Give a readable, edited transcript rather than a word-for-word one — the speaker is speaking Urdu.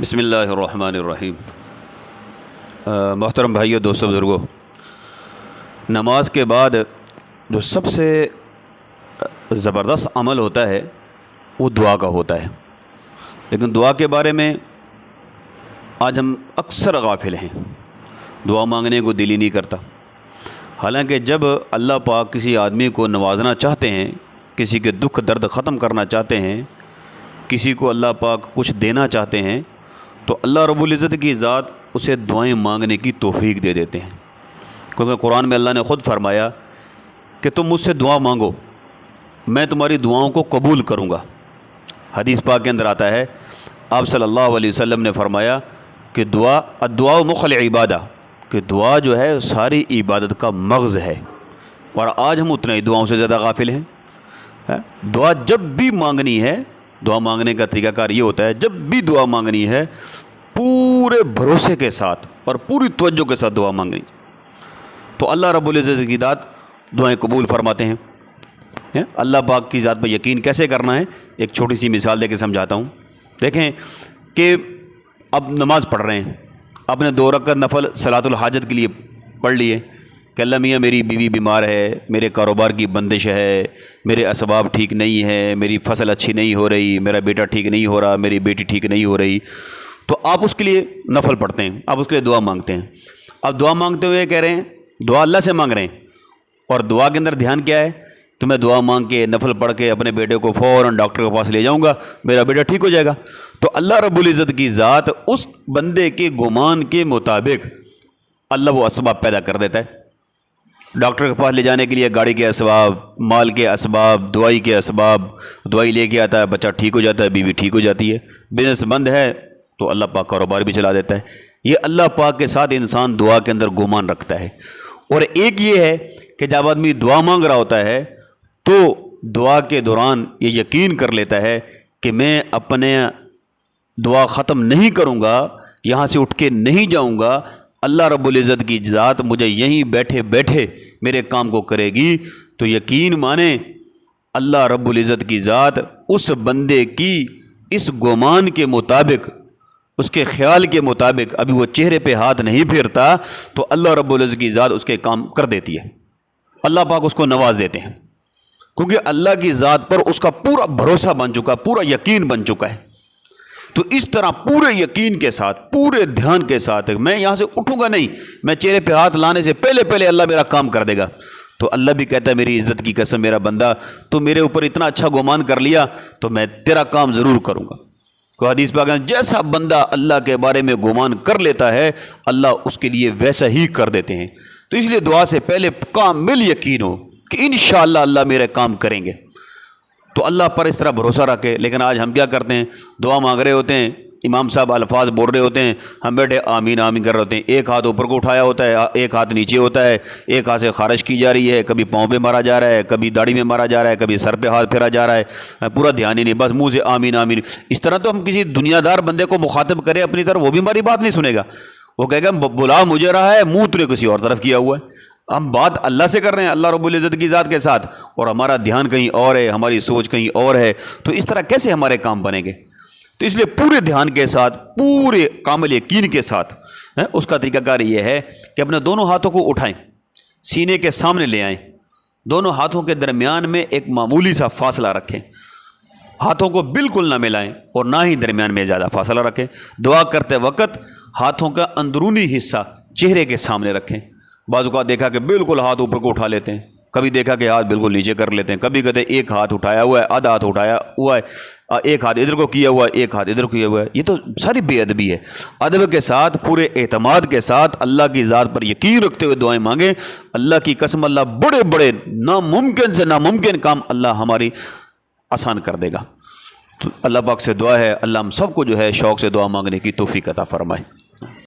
بسم اللہ الرحمن الرحیم۔ محترم بھائیو، دوستو، بزرگو، نماز کے بعد جو سب سے زبردست عمل ہوتا ہے وہ دعا کا ہوتا ہے، لیکن دعا کے بارے میں آج ہم اکثر غافل ہیں۔ دعا مانگنے کو دل ہی نہیں کرتا، حالانکہ جب اللہ پاک کسی آدمی کو نوازنا چاہتے ہیں، کسی کے دکھ درد ختم کرنا چاہتے ہیں، کسی کو اللہ پاک کچھ دینا چاہتے ہیں، تو اللہ رب العزت کی ذات اسے دعائیں مانگنے کی توفیق دے دیتے ہیں، کیونکہ قرآن میں اللہ نے خود فرمایا کہ تم مجھ سے دعا مانگو، میں تمہاری دعاؤں کو قبول کروں گا۔ حدیث پاک کے اندر آتا ہے، آپ صلی اللہ علیہ وسلم نے فرمایا کہ الدعاء مخ العبادہ، کہ دعا جو ہے ساری عبادت کا مغز ہے، اور آج ہم اتنے ہی دعاؤں سے زیادہ غافل ہیں۔ دعا جب بھی مانگنی ہے، دعا مانگنے کا طریقہ کار یہ ہوتا ہے، جب بھی دعا مانگنی ہے پورے بھروسے کے ساتھ اور پوری توجہ کے ساتھ دعا مانگنی، تو اللہ رب العزت کی ذات دعائیں قبول فرماتے ہیں۔ اللہ پاک کی ذات پر یقین کیسے کرنا ہے، ایک چھوٹی سی مثال دے کے سمجھاتا ہوں۔ دیکھیں کہ اب نماز پڑھ رہے ہیں، آپ نے 2 رکعت نفل صلاۃ الحاجت کے لیے پڑھ لیے کہ اللہ میاں میری بیوی بیمار ہے، میرے کاروبار کی بندش ہے، میرے اسباب ٹھیک نہیں ہے، میری فصل اچھی نہیں ہو رہی، میرا بیٹا ٹھیک نہیں ہو رہا، میری بیٹی ٹھیک نہیں ہو رہی، تو آپ اس کے لیے نفل پڑھتے ہیں، آپ اس کے لیے دعا مانگتے ہیں۔ اب دعا مانگتے ہوئے کہہ رہے ہیں، دعا اللہ سے مانگ رہے ہیں، اور دعا کے اندر دھیان کیا ہے کہ میں دعا مانگ کے نفل پڑھ کے اپنے بیٹے کو فوراً ڈاکٹر کے پاس لے جاؤں گا، میرا بیٹا ٹھیک ہو جائے گا۔ تو اللہ رب العزت کی ذات اس بندے کے گمان کے مطابق اللہ وہ اسباب پیدا کر دیتا ہے۔ ڈاکٹر کے پاس لے جانے کے لیے گاڑی کے اسباب، مال کے اسباب، دوائی کے اسباب، دوائی لے کے آتا ہے، بچہ ٹھیک ہو جاتا ہے، بیوی ٹھیک ہو جاتی ہے، بزنس بند ہے تو اللہ پاک کاروبار بھی چلا دیتا ہے۔ یہ اللہ پاک کے ساتھ انسان دعا کے اندر گمان رکھتا ہے۔ اور ایک یہ ہے کہ جب آدمی دعا مانگ رہا ہوتا ہے تو دعا کے دوران یہ یقین کر لیتا ہے کہ میں اپنے دعا ختم نہیں کروں گا، یہاں سے اٹھ کے نہیں جاؤں گا، اللہ رب العزت کی ذات مجھے یہیں بیٹھے بیٹھے میرے کام کو کرے گی۔ تو یقین مانیں اللہ رب العزت کی ذات اس بندے کی اس گمان کے مطابق، اس کے خیال کے مطابق، ابھی وہ چہرے پہ ہاتھ نہیں پھیرتا تو اللہ رب العزت کی ذات اس کے کام کر دیتی ہے، اللہ پاک اس کو نواز دیتے ہیں، کیونکہ اللہ کی ذات پر اس کا پورا بھروسہ بن چکا، پورا یقین بن چکا ہے۔ تو اس طرح پورے یقین کے ساتھ، پورے دھیان کے ساتھ، میں یہاں سے اٹھوں گا نہیں، میں چہرے پہ ہاتھ لانے سے پہلے اللہ میرا کام کر دے گا۔ تو اللہ بھی کہتا ہے میری عزت کی قسم میرا بندہ، تو میرے اوپر اتنا اچھا گمان کر لیا تو میں تیرا کام ضرور کروں گا۔ کوئی حدیث پاک ہے، جیسا بندہ اللہ کے بارے میں گمان کر لیتا ہے اللہ اس کے لیے ویسا ہی کر دیتے ہیں۔ تو اس لیے دعا سے پہلے کامل یقین ہو کہ انشاءاللہ اللہ میرے کام کریں گے، تو اللہ پر اس طرح بھروسہ رکھے۔ لیکن آج ہم کیا کرتے ہیں، دعا مانگ رہے ہوتے ہیں، امام صاحب الفاظ بول رہے ہوتے ہیں، ہم بیٹھے آمین آمین کر رہے ہوتے ہیں، ایک ہاتھ اوپر کو اٹھایا ہوتا ہے، ایک ہاتھ نیچے ہوتا ہے، ایک ہاتھ سے خارش کی جا رہی ہے، کبھی پاؤں پہ مارا جا رہا ہے، کبھی داڑھی میں مارا جا رہا ہے، کبھی سر پہ ہاتھ پھیرا جا رہا ہے، پورا دھیان ہی نہیں، بس منہ سے آمین آمین۔ اس طرح تو ہم کسی دنیا دار بندے کو مخاطب کریں اپنی طرف، وہ بھی ہماری بات نہیں سنے گا، وہ کہے گا بلا مجھے رہا ہے، منہ تو نے کسی اور طرف کیا ہوا ہے۔ ہم بات اللہ سے کر رہے ہیں، اللہ رب العزت کی ذات کے ساتھ، اور ہمارا دھیان کہیں اور ہے، ہماری سوچ کہیں اور ہے، تو اس طرح کیسے ہمارے کام بنیں گے؟ تو اس لیے پورے دھیان کے ساتھ، پورے کامل یقین کے ساتھ، اس کا طریقہ کار یہ ہے کہ اپنے دونوں ہاتھوں کو اٹھائیں، سینے کے سامنے لے آئیں، دونوں ہاتھوں کے درمیان میں ایک معمولی سا فاصلہ رکھیں، ہاتھوں کو بالکل نہ ملائیں اور نہ ہی درمیان میں زیادہ فاصلہ رکھیں۔ دعا کرتے وقت ہاتھوں کا اندرونی حصہ چہرے کے سامنے رکھیں۔ بعض اوقات دیکھا کہ بالکل ہاتھ اوپر کو اٹھا لیتے ہیں، کبھی دیکھا کہ ہاتھ بالکل نیچے کر لیتے ہیں، کبھی کہتے ہیں ایک ہاتھ اٹھایا ہوا ہے، آدھا ہاتھ اٹھایا ہوا ہے، ایک ہاتھ ادھر کو کیا ہوا ہے، ایک ہاتھ ادھر کو کیا ہوا ہے۔ یہ تو ساری بے ادبی ہے۔ ادب کے ساتھ، پورے اعتماد کے ساتھ اللہ کی ذات پر یقین رکھتے ہوئے دعائیں مانگیں۔ اللہ کی قسم اللہ بڑے بڑے ناممکن سے ناممکن کام اللہ ہماری آسان کر دے گا۔ تو اللہ پاک سے دعا ہے اللہ ہم سب کو جو ہے شوق سے دعا مانگنے کی توفیق عطا فرمائے۔